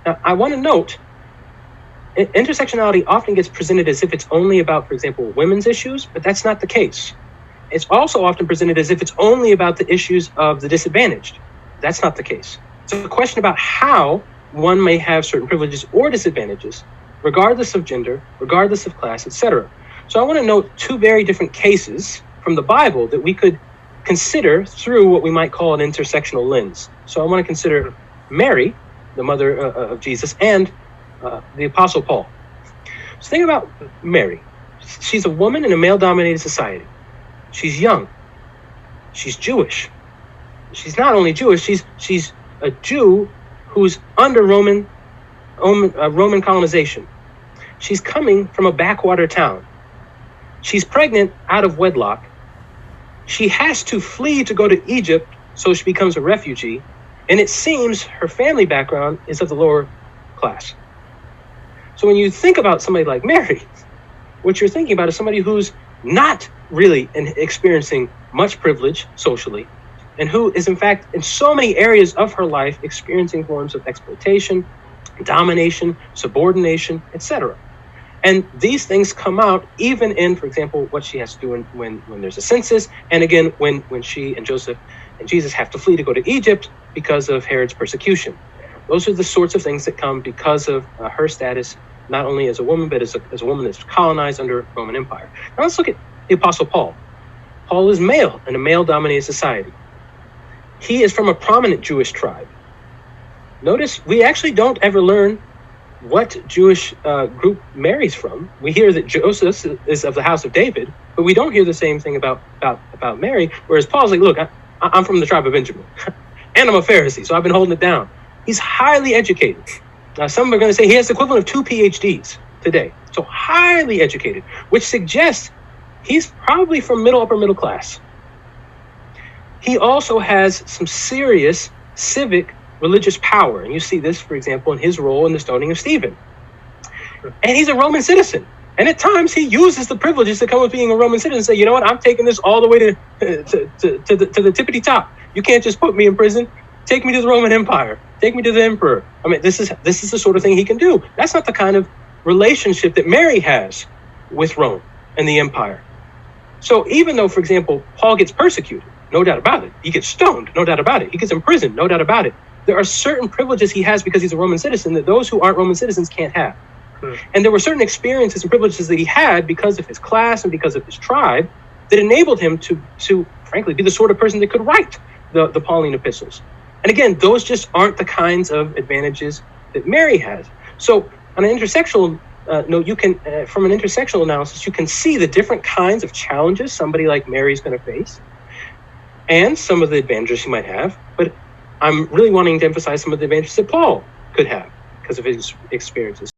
Now, I want to note, intersectionality often gets presented as if it's only about, for example, women's issues, but that's not the case. It's also often presented as if it's only about the issues of the disadvantaged. That's not the case. It's a question about how one may have certain privileges or disadvantages, regardless of gender, regardless of class, etc. So I want to note two very different cases from the Bible that we could consider through what we might call an intersectional lens. So I want to consider Mary, the mother of Jesus, and the Apostle Paul. So think about Mary. She's a woman in a male-dominated society. She's young. She's Jewish. She's not only Jewish, she's a Jew who's under Roman colonization. She's coming from a backwater town. She's pregnant out of wedlock. She has to flee to go to Egypt, so she becomes a refugee. And it seems her family background is of the lower class. So when you think about somebody like Mary, what you're thinking about is somebody who's not really experiencing much privilege socially, and who is in fact in so many areas of her life experiencing forms of exploitation, domination, subordination, etc. And these things come out even in, for example, what she has to do when there's a census, and again when she and Joseph and Jesus have to flee to go to Egypt because of Herod's persecution. Those are the sorts of things that come because of her status, not only as a woman, but as a woman that's colonized under Roman Empire. Now let's look at the Apostle Paul. Paul is male in a male-dominated society. He is from a prominent Jewish tribe. Notice we actually don't ever learn what Jewish group Mary's from. We hear that Joseph is of the house of David, but we don't hear the same thing about Mary, whereas Paul's like, look, I'm from the tribe of Benjamin, and I'm a Pharisee, so I've been holding it down. He's highly educated. Some are going to say he has the equivalent of 2 PhDs today, so highly educated, which suggests he's probably from upper middle class. He also has some serious civic religious power. And you see this, for example, in his role in the stoning of Stephen. And he's a Roman citizen. And at times he uses the privileges that come with being a Roman citizen and say, you know what, I'm taking this all the way to the tippity top. You can't just put me in prison. Take me to the Roman Empire. Take me to the emperor. I mean, this is the sort of thing he can do. That's not the kind of relationship that Mary has with Rome and the empire. So even though, for example, Paul gets persecuted, no doubt about it. He gets stoned, no doubt about it. He gets imprisoned, no doubt about it. There are certain privileges he has because he's a Roman citizen that those who aren't Roman citizens can't have. And there were certain experiences and privileges that he had because of his class and because of his tribe that enabled him to frankly, be the sort of person that could write the Pauline epistles. And again, those just aren't the kinds of advantages that Mary has. So on an intersectional note, you can, from an intersectional analysis, you can see the different kinds of challenges somebody like Mary is going to face and some of the advantages she might have. But I'm really wanting to emphasize some of the advantages that Paul could have because of his experiences.